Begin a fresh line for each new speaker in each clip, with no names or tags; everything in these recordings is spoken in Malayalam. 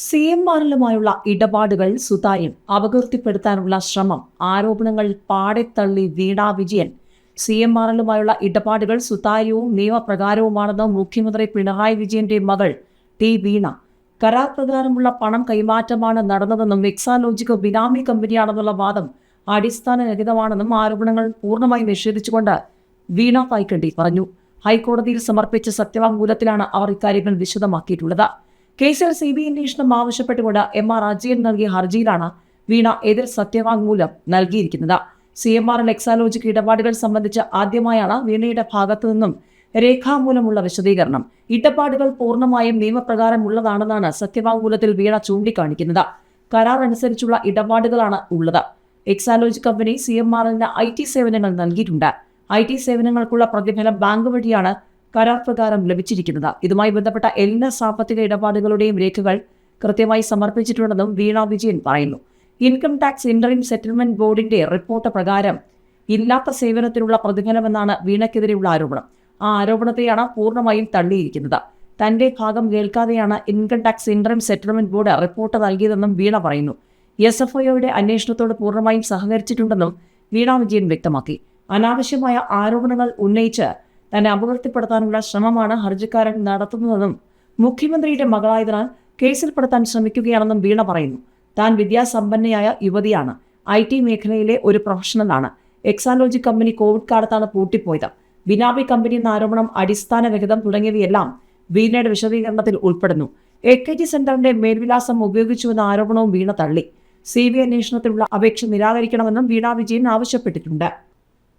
സിഎംആറിലുമായുള്ള ഇടപാടുകൾ സുതാര്യം അപകീർത്തിപ്പെടുത്താനുള്ള ശ്രമം ആരോപണങ്ങൾ പാടെത്തള്ളി വീണ വിജയൻ. സിഎംആറിലുമായുള്ള ഇടപാടുകൾ സുതാര്യവും നിയമപ്രകാരവുമാണെന്ന് മുഖ്യമന്ത്രി പിണറായി വിജയന്റെ മകൾ ടി വീണ. കരാർ പ്രകാരമുള്ള പണം കൈമാറ്റമാണ് നടന്നതെന്നും എക്സാലോജിക് ബിനാമി കമ്പനിയാണെന്നുള്ള വാദം അടിസ്ഥാനരഹിതമാണെന്നും ആരോപണങ്ങൾ പൂർണ്ണമായി നിഷേധിച്ചുകൊണ്ട് വീണ പായ്ക്കണ്ടി പറഞ്ഞു. ഹൈക്കോടതിയിൽ സമർപ്പിച്ച സത്യവാങ്മൂലത്തിലാണ് അവർ ഇക്കാര്യങ്ങൾ വിശദമാക്കിയിട്ടുള്ളത്. കേസിൽ സിബിഐ അന്വേഷണം ആവശ്യപ്പെട്ടുകൊണ്ട് എം.ആർ. അജയൻ നൽകിയ ഹർജിയിലാണ് വീണ എതിർ സത്യവാങ്മൂലം നൽകിയിരിക്കുന്നത്. സിഎംആറിൽ എക്സാലോജിക് ഇടപാടുകൾ സംബന്ധിച്ച് ആദ്യമായാണ് വീണയുടെ ഭാഗത്തു നിന്നും രേഖാമൂലമുള്ള വിശദീകരണം. ഇടപാടുകൾ പൂർണ്ണമായും നിയമപ്രകാരമുള്ളതാണെന്നാണ് സത്യവാങ്മൂലത്തിൽ വീണ ചൂണ്ടിക്കാണിക്കുന്നത്. കരാർ അനുസരിച്ചുള്ള ഇടപാടുകളാണ് ഉള്ളത്. എക്സാലോജിക് കമ്പനി സിഎംആറിന് IT സേവനങ്ങൾ നൽകിയിട്ടുണ്ട്. IT സേവനങ്ങൾക്കുള്ള പ്രതിഫലം ബാങ്ക് വഴിയാണ് കരാർ പ്രകാരം ലഭിച്ചിരിക്കുന്നത്. ഇതുമായി ബന്ധപ്പെട്ട എല്ലാ സാമ്പത്തിക ഇടപാടുകളുടെയും രേഖകൾ കൃത്യമായി സമർപ്പിച്ചിട്ടുണ്ടെന്നും വീണ വിജയൻ പറയുന്നു. ഇൻകം ടാക്സ് ഇന്ററിം സെറ്റിൽമെന്റ് ബോർഡിന്റെ റിപ്പോർട്ട് പ്രകാരം ഇല്ലാത്ത സേവനത്തിനുള്ള പ്രതിഫലമെന്നാണ് വീണയ്ക്കെതിരെയുള്ള ആരോപണം. ആ ആരോപണത്തെയാണ് പൂർണ്ണമായും തള്ളിയിരിക്കുന്നത്. തന്റെ ഭാഗം കേൾക്കാതെയാണ് income tax interim settlement board report നൽകിയതെന്നും വീണ പറയുന്നു. SFIയുടെ അന്വേഷണത്തോട് പൂർണ്ണമായും സഹകരിച്ചിട്ടുണ്ടെന്നും വീണ വിജയൻ വ്യക്തമാക്കി. അനാവശ്യമായ ആരോപണങ്ങൾ ഉന്നയിച്ച് തന്നെ അപകീർത്തിപ്പെടുത്താനുള്ള ശ്രമമാണ് ഹർജിക്കാരൻ നടത്തുന്നതെന്നും മുഖ്യമന്ത്രിയുടെ മകളായതിനാൽ കേസിൽപ്പെടുത്താൻ ശ്രമിക്കുകയാണെന്നും വീണ പറയുന്നു. താൻ വിദ്യാസമ്പന്നയായ യുവതിയാണ്. IT മേഖലയിലെ ഒരു പ്രൊഫഷണലാണ്. എക്സാലോജിക് കമ്പനി കോവിഡ് കാലത്താണ് പൂട്ടിപ്പോയത്. ബിനാമി കമ്പനി എന്ന ആരോപണം അടിസ്ഥാനരഹിതം തുടങ്ങിയവയെല്ലാം വീണയുടെ വിശദീകരണത്തിൽ ഉൾപ്പെടുന്നു. AKT സെന്ററിന്റെ മേൽവിലാസം ഉപയോഗിച്ചുവെന്ന ആരോപണവും വീണ തള്ളി. CBI അന്വേഷണത്തിലുള്ള അപേക്ഷ നിരാകരിക്കണമെന്നും വീണ വിജയൻ ആവശ്യപ്പെട്ടിട്ടുണ്ട്.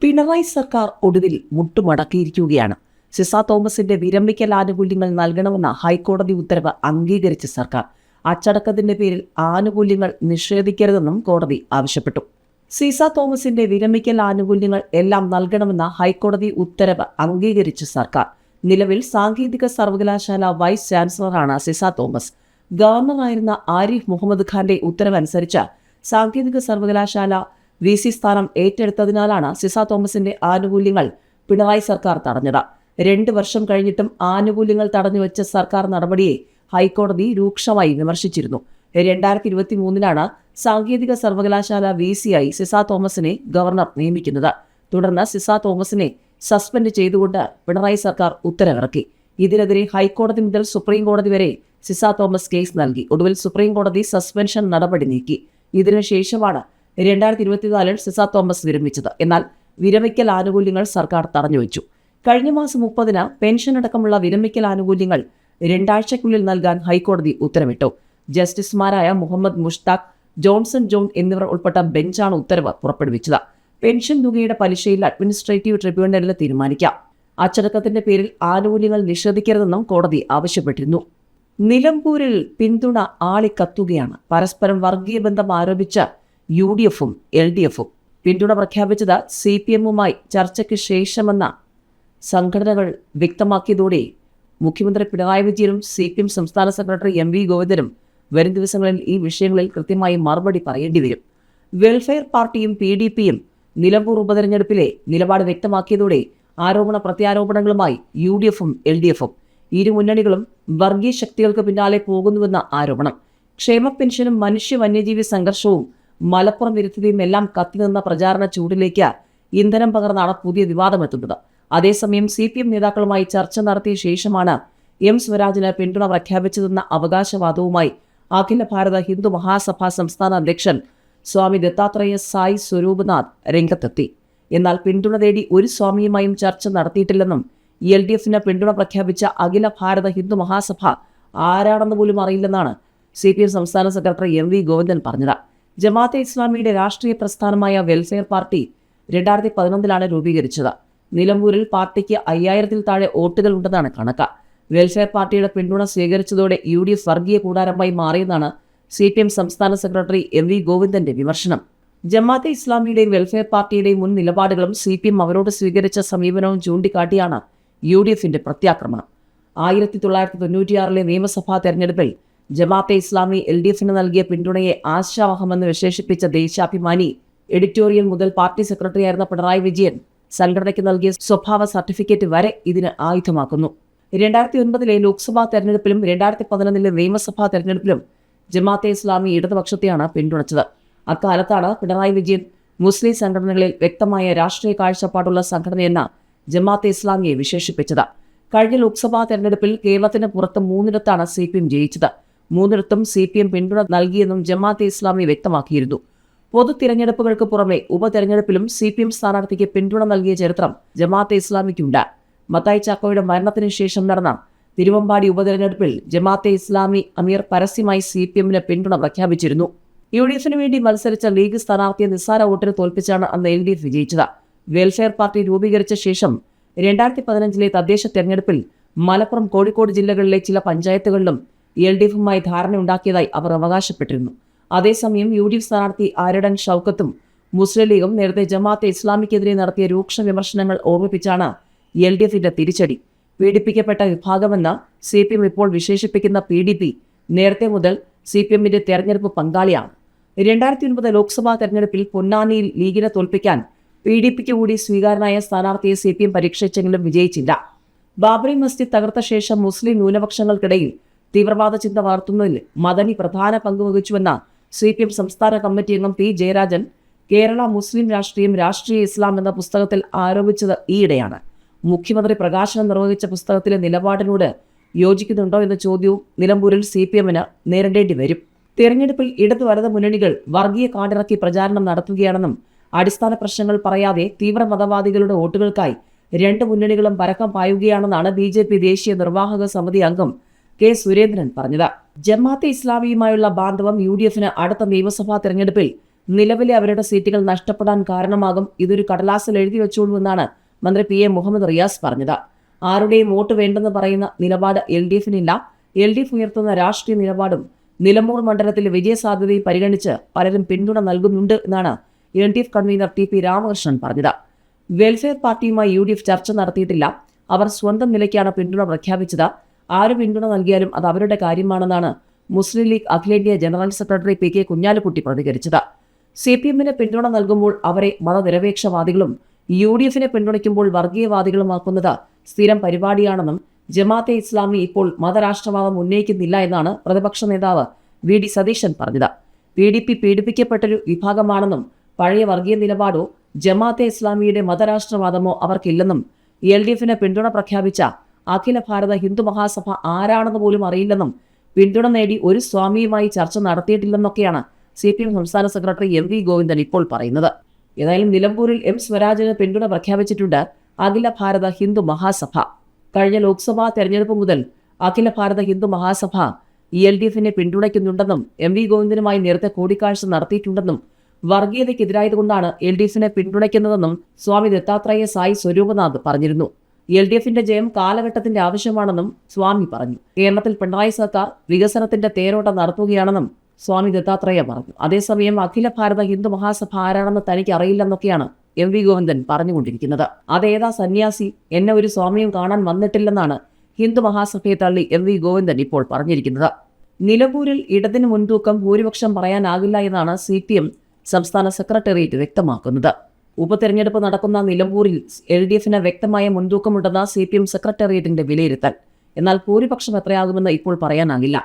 പിണറായി സർക്കാർ ഒടുവിൽ മുട്ടുമടക്കിയിരിക്കുകയാണ്. സിസ തോമസിന്റെ വിരമിക്കൽ ആനുകൂല്യങ്ങൾ നൽകണമെന്ന ഹൈക്കോടതി ഉത്തരവ് അംഗീകരിച്ച സർക്കാർ അച്ചടക്കത്തിന്റെ പേരിൽ ആനുകൂല്യങ്ങൾ നിഷേധിക്കരുതെന്നും കോടതി ആവശ്യപ്പെട്ടു. സിസ തോമസിന്റെ വിരമിക്കൽ ആനുകൂല്യങ്ങൾ എല്ലാം നൽകണമെന്ന ഹൈക്കോടതി ഉത്തരവ് അംഗീകരിച്ച സർക്കാർ. നിലവിൽ സാങ്കേതിക സർവകലാശാല വൈസ് ചാൻസലറാണ് സിസ തോമസ്. ഗവർണറായിരുന്ന ആരിഫ് മുഹമ്മദ് ഖാന്റെ ഉത്തരവനുസരിച്ച് സാങ്കേതിക സർവകലാശാല VC സ്ഥാനം ഏറ്റെടുത്തതിനാലാണ് സിസ തോമസിന്റെ ആനുകൂല്യങ്ങൾ പിണറായി സർക്കാർ തടഞ്ഞത്. 2 വർഷം കഴിഞ്ഞിട്ടും ആനുകൂല്യങ്ങൾ തടഞ്ഞുവെച്ച സർക്കാർ നടപടിയെ ഹൈക്കോടതി രൂക്ഷമായി വിമർശിച്ചിരുന്നു. 2023 സാങ്കേതിക സർവകലാശാല VC-ആയി സിസ തോമസിനെ ഗവർണർ നിയമിക്കുന്നത്. തുടർന്ന് സിസ തോമസിനെ സസ്പെൻഡ് ചെയ്തുകൊണ്ട് പിണറായി സർക്കാർ ഉത്തരവിറക്കി. ഇതിനെതിരെ ഹൈക്കോടതി മുതൽ സുപ്രീം കോടതി വരെ സിസ തോമസ് കേസ് നൽകി. ഒടുവിൽ സുപ്രീം കോടതി സസ്പെൻഷൻ നടപടി നീക്കി. ഇതിനുശേഷമാണ് 2024 സിസ തോമസ് വിരമിച്ചത്. എന്നാൽ വിരമിക്കൽ ആനുകൂല്യങ്ങൾ സർക്കാർ തടഞ്ഞുവെച്ചു. കഴിഞ്ഞ മാസം 30 പെൻഷൻ അടക്കമുള്ള വിരമിക്കൽ ആനുകൂല്യങ്ങൾ 2 ആഴ്ചയ്ക്കുള്ളിൽ നൽകാൻ ഹൈക്കോടതി ഉത്തരവിട്ടു. ജസ്റ്റിസുമാരായ മുഹമ്മദ് മുഷ്താഖ്, ജോൺസൺ ജോൺ എന്നിവർ ഉൾപ്പെട്ട ബെഞ്ചാണ് ഉത്തരവ് പുറപ്പെടുവിച്ചത്. പെൻഷൻ തുകയുടെ പലിശയിൽ അഡ്മിനിസ്ട്രേറ്റീവ് ട്രിബ്യൂണലിന് തീരുമാനിക്കാം. അച്ചടക്കത്തിന്റെ പേരിൽ ആനുകൂല്യങ്ങൾ നിഷേധിക്കരുതെന്നും കോടതി ആവശ്യപ്പെട്ടിരുന്നു. നിലമ്പൂരിൽ പിന്തുണ ആളിക്കത്തുകയാണ്. പരസ്പരം വർഗീയ ബന്ധം ആരോപിച്ച UDFും LDFും പിന്തുണ പ്രഖ്യാപിച്ചത് CPMുമായി ചർച്ചയ്ക്ക് ശേഷമെന്ന സംഘടനകൾ വ്യക്തമാക്കിയതോടെ മുഖ്യമന്ത്രി പിണറായി വിജയനും CPM സംസ്ഥാന സെക്രട്ടറി MV ഗോവിന്ദനും വരും ദിവസങ്ങളിൽ ഈ വിഷയങ്ങളിൽ കൃത്യമായി മറുപടി പറയേണ്ടി വരും. വെൽഫെയർ പാർട്ടിയും PDPയും നിലമ്പൂർ ഉപതെരഞ്ഞെടുപ്പിലെ നിലപാട് വ്യക്തമാക്കിയതോടെ ആരോപണ പ്രത്യാരോപണങ്ങളുമായി UDFും LDFും ഇരു മുന്നണികളും വർഗീയ ശക്തികൾക്ക് പിന്നാലെ പോകുന്നുവെന്ന ആരോപണം. ക്ഷേമ പെൻഷനും മനുഷ്യ വന്യജീവി സംഘർഷവും മലപ്പുറം വിരുദ്ധതയും എല്ലാം കത്തിനിന്ന പ്രചാരണ ചൂടിലേക്ക് ഇന്ധനം പകർന്നാണ് പുതിയ വിവാദമെത്തുന്നത്. അതേസമയം CPM നേതാക്കളുമായി ചർച്ച നടത്തിയ ശേഷമാണ് M സ്വരാജിന് പിന്തുണ പ്രഖ്യാപിച്ചതെന്ന അവകാശവാദവുമായി അഖില ഭാരത ഹിന്ദു മഹാസഭ സംസ്ഥാന അധ്യക്ഷൻ സ്വാമി ദത്താത്രേയ സായി സ്വരൂപ്നാഥ് രംഗത്തെത്തി. എന്നാൽ പിന്തുണ തേടി ഒരു സ്വാമിയുമായും ചർച്ച നടത്തിയിട്ടില്ലെന്നും LDFന് പിന്തുണ പ്രഖ്യാപിച്ച അഖില ഭാരത ഹിന്ദു മഹാസഭ ആരാണെന്ന് പോലും അറിയില്ലെന്നാണ് CPM സംസ്ഥാന സെക്രട്ടറി MV ഗോവിന്ദൻ പറഞ്ഞത്. ജമാഅത്തെ ഇസ്ലാമിയുടെ രാഷ്ട്രീയ പ്രസ്ഥാനമായ വെൽഫെയർ പാർട്ടി 2011 രൂപീകരിച്ചത്. നിലമ്പൂരിൽ പാർട്ടിക്ക് 5000-ൽ താഴെ വോട്ടുകൾ ഉണ്ടെന്നാണ് കണക്ക്. വെൽഫെയർ പാർട്ടിയുടെ പിന്തുണ സ്വീകരിച്ചതോടെ UDF വർഗീയ കൂടാരമായി മാറിയെന്നാണ് CPM സംസ്ഥാന സെക്രട്ടറി MV ഗോവിന്ദന്റെ വിമർശനം. ജമാഅത്തെ ഇസ്ലാമിയുടെയും വെൽഫെയർ പാർട്ടിയുടെയും മുൻ നിലപാടുകളും CPM അവരോട് സ്വീകരിച്ച സമീപനവും ചൂണ്ടിക്കാട്ടിയാണ് UDFന്റെ പ്രത്യാക്രമണം. 1996 നിയമസഭാ തെരഞ്ഞെടുപ്പിൽ ജമാഅത്തെ ഇസ്ലാമി LDFന് നൽകിയ പിന്തുണയെ ആശാവഹമെന്ന് വിശേഷിപ്പിച്ച ദേശാഭിമാനി എഡിറ്റോറിയൽ മുതൽ പാർട്ടി സെക്രട്ടറിയായിരുന്ന പിണറായി വിജയൻ സംഘടനയ്ക്ക് നൽകിയ സ്വഭാവ സർട്ടിഫിക്കറ്റ് വരെ ഇതിന് ആയുധമാക്കുന്നു. 2009 ലോക്സഭാ തെരഞ്ഞെടുപ്പിലും 2011 നിയമസഭാ തെരഞ്ഞെടുപ്പിലും ജമാഅത്തെ ഇസ്ലാമി ഇടതുപക്ഷത്തെയാണ് പിന്തുണച്ചത്. അക്കാലത്താണ് പിണറായി വിജയൻ മുസ്ലിം സംഘടനകളിൽ വ്യക്തമായ രാഷ്ട്രീയ കാഴ്ചപ്പാടുള്ള സംഘടനയെന്ന ജമാഅത്തെ ഇസ്ലാമിയെ വിശേഷിപ്പിച്ചത്. കഴിഞ്ഞ ലോക്സഭാ തെരഞ്ഞെടുപ്പിൽ കേരളത്തിന് പുറത്ത് 3 CPM ജയിച്ചത്. 3 CPM പിന്തുണ നൽകിയെന്നും ജമാഅത്തെ ഇസ്ലാമി വ്യക്തമാക്കിയിരുന്നു. പൊതു തിരഞ്ഞെടുപ്പുകൾക്ക് പുറമെ ഉപതെരഞ്ഞെടുപ്പിലും CPM സ്ഥാനാർത്ഥിക്ക് പിന്തുണ നൽകിയ ചരിത്രം ജമാഅത്തെ ഇസ്ലാമിക്കുണ്ട്. മത്തായി ചാക്കോയുടെ മരണത്തിന് ശേഷം നടന്ന തിരുവമ്പാടി ഉപതെരഞ്ഞെടുപ്പിൽ ജമാഅത്തെ ഇസ്ലാമി അമീർ പരസ്യമായി CPMന് പിന്തുണ പ്രഖ്യാപിച്ചിരുന്നു. UDFിന് വേണ്ടി മത്സരിച്ച ലീഗ് സ്ഥാനാർത്ഥിയെ നിസ്സാര വോട്ടിന് തോൽപ്പിച്ചാണ് അന്ന് LDF വിജയിച്ചത്. വെൽഫെയർ പാർട്ടി രൂപീകരിച്ച ശേഷം 2015 തദ്ദേശ തെരഞ്ഞെടുപ്പിൽ മലപ്പുറം, കോഴിക്കോട് ജില്ലകളിലെ ചില പഞ്ചായത്തുകളിലും LDFുമായി ധാരണയുണ്ടാക്കിയതായി അവർ അവകാശപ്പെട്ടിരുന്നു. അതേസമയം UDF സ്ഥാനാർത്ഥി ആരടൻ ഷൗക്കത്തും മുസ്ലിം ലീഗും നേരത്തെ ജമാഅത്തെ ഇസ്ലാമിക്കെതിരെ നടത്തിയ രൂക്ഷ വിമർശനങ്ങൾ ഓർമ്മിപ്പിച്ചാണ് LDFിന്റെ തിരിച്ചടി. പീഡിപ്പിക്കപ്പെട്ട വിഭാഗമെന്ന് CPM ഇപ്പോൾ വിശേഷിപ്പിക്കുന്ന PDP നേരത്തെ മുതൽ CPMന്റെ തെരഞ്ഞെടുപ്പ് പങ്കാളിയാണ്. 2009 ലോക്സഭാ തെരഞ്ഞെടുപ്പിൽ പൊന്നാനിയിൽ ലീഗിനെ തോൽപ്പിക്കാൻ PDPക്ക് കൂടി സ്വീകാര്യനായ സ്ഥാനാർത്ഥിയെ CPM പരീക്ഷിച്ചെങ്കിലും വിജയിച്ചില്ല. ബാബറി മസ്ജിദ് തകർത്ത ശേഷം മുസ്ലിം ന്യൂനപക്ഷങ്ങൾക്കിടയിൽ തീവ്രവാദ ചിന്ത വളർത്തുന്നതിൽ മദനി പ്രധാന പങ്കുവഹിച്ചുവെന്ന CPM സംസ്ഥാന കമ്മിറ്റി അംഗം P. ജയരാജൻ കേരള മുസ്ലിം രാഷ്ട്രീയം, രാഷ്ട്രീയ ഇസ്ലാം എന്ന പുസ്തകത്തിൽ ആരോപിച്ചത് ഈയിടെയാണ്. മുഖ്യമന്ത്രി പ്രകാശനം നിർവഹിച്ച പുസ്തകത്തിലെ നിലപാടിനോട് യോജിക്കുന്നുണ്ടോ എന്ന ചോദ്യവും നിലമ്പൂരിൽ CPMന് നേരിടേണ്ടി വരും. തെരഞ്ഞെടുപ്പിൽ ഇടതു വലത് മുന്നണികൾ വർഗീയ കാർഡിറക്കി പ്രചാരണം നടത്തുകയാണെന്നും അടിസ്ഥാന പ്രശ്നങ്ങൾ പറയാതെ തീവ്ര മതവാദികളുടെ വോട്ടുകൾക്കായി 2 മുന്നണികളും പരക്കം പായുകയാണെന്നാണ് BJP ദേശീയ നിർവാഹക സമിതി അംഗം K. സുരേന്ദ്രൻ പറഞ്ഞത്. ജമാഅത്തെ ഇസ്ലാമിയുമായുള്ള ബാന്ധവം UDFന് അടുത്ത നിയമസഭാ തെരഞ്ഞെടുപ്പിൽ നിലവിലെ അവരുടെ സീറ്റുകൾ നഷ്ടപ്പെടാൻ കാരണമാകും. ഇതൊരു കടലാസിൽ എഴുതി വെച്ചോളൂ എന്നാണ് മന്ത്രി PA മുഹമ്മദ് റിയാസ് പറഞ്ഞത്. ആരുടെയും വോട്ട് വേണ്ടെന്ന് പറയുന്ന നിലപാട് LDFിനില്ല. LDF ഉയർത്തുന്ന രാഷ്ട്രീയ നിലപാടും നിലമ്പൂർ മണ്ഡലത്തിലെ വിജയസാധ്യതയും പരിഗണിച്ച് പലരും പിന്തുണ നൽകുന്നുണ്ട് എന്നാണ് LDF കൺവീനർ TP രാമകൃഷ്ണൻ പറഞ്ഞത്. വെൽഫെയർ പാർട്ടിയുമായി UDF ചർച്ച നടത്തിയിട്ടില്ല. അവർ സ്വന്തം നിലയ്ക്കാണ് പിന്തുണ പ്രഖ്യാപിച്ചത്. ആര് പിന്തുണ നൽകിയാലും അത് അവരുടെ കാര്യമാണെന്നാണ് മുസ്ലിം ലീഗ് അഖിലേന്ത്യാ ജനറൽ സെക്രട്ടറി PK കുഞ്ഞാലിക്കുട്ടി പ്രതികരിച്ചത്. CPMന് പിന്തുണ നൽകുമ്പോൾ അവരെ മതനിരപേക്ഷവാദികളും UDFിനെ പിന്തുണയ്ക്കുമ്പോൾ വർഗീയവാദികളുമാക്കുന്നത് സ്ഥിരം പരിപാടിയാണെന്നും ജമാഅത്തെ ഇസ്ലാമി ഇപ്പോൾ മതരാഷ്ട്രവാദം ഉന്നയിക്കുന്നില്ല എന്നാണ് പ്രതിപക്ഷ നേതാവ് VD സതീശൻ പറഞ്ഞത്. PDP പീഡിപ്പിക്കപ്പെട്ടൊരു വിഭാഗമാണെന്നും പഴയ വർഗീയ നിലപാടോ ജമാഅത്തെ ഇസ്ലാമിയുടെ മതരാഷ്ട്രവാദമോ അവർക്കില്ലെന്നും LDFിന് പിന്തുണ പ്രഖ്യാപിച്ച അഖില ഭാരത ഹിന്ദു മഹാസഭ ആരാണെന്ന് പോലും അറിയില്ലെന്നും പിന്തുണ നേടി ഒരു സ്വാമിയുമായി ചർച്ച നടത്തിയിട്ടില്ലെന്നൊക്കെയാണ് CPM സംസ്ഥാന സെക്രട്ടറി MV ഗോവിന്ദൻ ഇപ്പോൾ പറയുന്നത്. ഏതായാലും നിലമ്പൂരിൽ M. സ്വരാജിന് പിന്തുണ പ്രഖ്യാപിച്ചിട്ടുണ്ട് അഖില ഭാരത ഹിന്ദു മഹാസഭ. കഴിഞ്ഞ ലോക്സഭാ തെരഞ്ഞെടുപ്പ് മുതൽ അഖില ഭാരത ഹിന്ദു മഹാസഭ LDFിനെ പിന്തുണയ്ക്കുന്നുണ്ടെന്നും MV ഗോവിന്ദനുമായി നേരത്തെ കൂടിക്കാഴ്ച നടത്തിയിട്ടുണ്ടെന്നും വർഗീയതയ്ക്കെതിരായതുകൊണ്ടാണ് LDFിനെ പിന്തുണയ്ക്കുന്നതെന്നും സ്വാമി ദത്താത്രേയ സായി സ്വരൂപനാഥ് പറഞ്ഞിരുന്നു. LDFിന്റെ ജയം കാലഘട്ടത്തിന്റെ ആവശ്യമാണെന്നും സ്വാമി പറഞ്ഞു. കേരളത്തിൽ പിണറായി സർക്കാർ വികസനത്തിന്റെ തേരോട്ടം നടത്തുകയാണെന്നും സ്വാമി ദത്താത്രേയ പറഞ്ഞു. അതേസമയം അഖില ഭാരത ഹിന്ദു മഹാസഭ ആരാണെന്ന് തനിക്ക് അറിയില്ലെന്നൊക്കെയാണ് MV ഗോവിന്ദൻ പറഞ്ഞുകൊണ്ടിരിക്കുന്നത്. അതേതാ സന്യാസി, എന്നെ ഒരു സ്വാമിയും കാണാൻ വന്നിട്ടില്ലെന്നാണ് ഹിന്ദു മഹാസഭയെ തള്ളി MV ഗോവിന്ദൻ ഇപ്പോൾ പറഞ്ഞിരിക്കുന്നത്. നിലമ്പൂരിൽ ഇടതിന് മുൻതൂക്കം ഭൂരിപക്ഷം പറയാനാകില്ല എന്നാണ് CPM സംസ്ഥാന സെക്രട്ടേറിയറ്റ് വ്യക്തമാക്കുന്നത്. ഉപതെരഞ്ഞെടുപ്പ് നടക്കുന്ന നിലമ്പൂരിൽ LDFിന് വ്യക്തമായ മുൻതൂക്കമുണ്ടെന്ന CPM സെക്രട്ടേറിയറ്റിന്റെ വിലയിരുത്തൽ. എന്നാൽ ഭൂരിപക്ഷം എത്രയാകുമെന്ന് ഇപ്പോൾ പറയാനാകില്ല.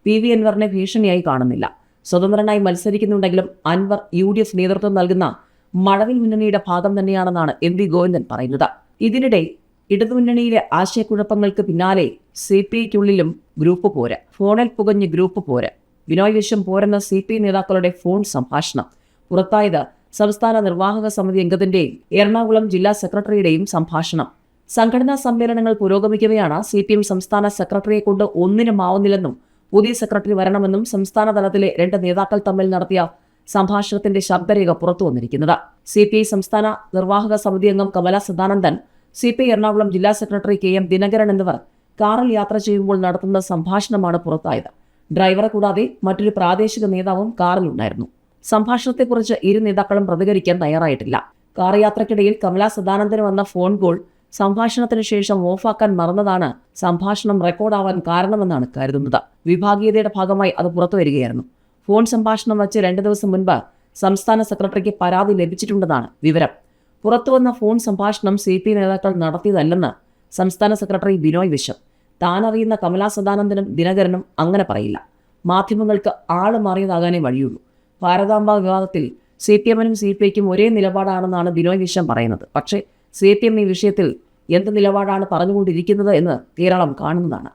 PV അൻവറിനെ ഭീഷണിയായി കാണുന്നില്ല. സ്വതന്ത്രനായി മത്സരിക്കുന്നുണ്ടെങ്കിലും അൻവർ UDF നേതൃത്വം നൽകുന്ന മഴവിൽ മുന്നണിയുടെ ഭാഗം തന്നെയാണെന്നാണ് MV ഗോവിന്ദൻ പറയുന്നത്. ഇതിനിടെ ഇടതുമുന്നണിയിലെ ആശയക്കുഴപ്പങ്ങൾക്ക് പിന്നാലെ CPIക്കുള്ളിലും ഗ്രൂപ്പ് പോര്. ഫോണിൽ പുകഞ്ഞ് ഗ്രൂപ്പ് പോര്. ബിനോയ് വിശ്വം പോരെന്ന CPI നേതാക്കളുടെ ഫോൺ സംഭാഷണം. പുറത്തായത് സംസ്ഥാന നിർവാഹക സമിതി അംഗത്തിന്റെയും എറണാകുളം ജില്ലാ സെക്രട്ടറിയുടെയും സംഭാഷണം. സംഘടനാ സമ്മേളനങ്ങൾ പുരോഗമിക്കവെയാണ് CPM സംസ്ഥാന സെക്രട്ടറിയെ കൊണ്ട് ഒന്നിനും ആവുന്നില്ലെന്നും പുതിയ സെക്രട്ടറി വരണമെന്നും സംസ്ഥാന തലത്തിലെ 2 നേതാക്കൾ തമ്മിൽ നടത്തിയ സംഭാഷണത്തിന്റെ ശബ്ദരേഖ പുറത്തു വന്നിരിക്കുന്നത്. CPI സംസ്ഥാന നിർവാഹക സമിതി അംഗം കമല സദാനന്ദൻ, CPI എറണാകുളം ജില്ലാ സെക്രട്ടറി KM ദിനകരൻ എന്നിവർ കാറിൽ യാത്ര ചെയ്യുമ്പോൾ നടത്തുന്ന സംഭാഷണമാണ് പുറത്തായത്. ഡ്രൈവറെ കൂടാതെ മറ്റൊരു പ്രാദേശിക നേതാവും കാറിലുണ്ടായിരുന്നു. സംഭാഷണത്തെക്കുറിച്ച് ഇരു നേതാക്കളും പ്രതികരിക്കാൻ തയ്യാറായിട്ടില്ല. കാർ യാത്രക്കിടയിൽ കമല സദാനന്ദന് വന്ന ഫോൺ കോൾ സംഭാഷണത്തിന് ശേഷം ഓഫാക്കാൻ മറന്നതാണ് സംഭാഷണം റെക്കോർഡാവാൻ കാരണമെന്നാണ് കരുതുന്നത്. വിഭാഗീയതയുടെ ഭാഗമായി അത് പുറത്തുവരികയായിരുന്നു. ഫോൺ സംഭാഷണം വച്ച് 2 ദിവസം മുൻപ് സംസ്ഥാന സെക്രട്ടറിക്ക് പരാതി ലഭിച്ചിട്ടുണ്ടെന്നാണ് വിവരം. പുറത്തുവന്ന ഫോൺ സംഭാഷണം CPI നേതാക്കൾ നടത്തിയതല്ലെന്ന് സംസ്ഥാന സെക്രട്ടറി ബിനോയ് വിശ്വം. താൻ അറിയുന്ന കമല സദാനന്ദനും ദിനകരനും അങ്ങനെ പറയില്ല. മാധ്യമങ്ങൾക്ക് ആള് മാറിയതാകാനേ വഴിയുള്ളൂ. ഭാരതാംബ വിവാദത്തിൽ CPM-നും CPIക്കും ഒരേ നിലപാടാണെന്നാണ് ബിനോയ് വിശ്വം പറയുന്നത്. പക്ഷേ CPM ഈ വിഷയത്തിൽ എന്ത് നിലപാടാണ് പറഞ്ഞുകൊണ്ടിരിക്കുന്നത് എന്ന് കേരളം കാണുന്നതാണ്.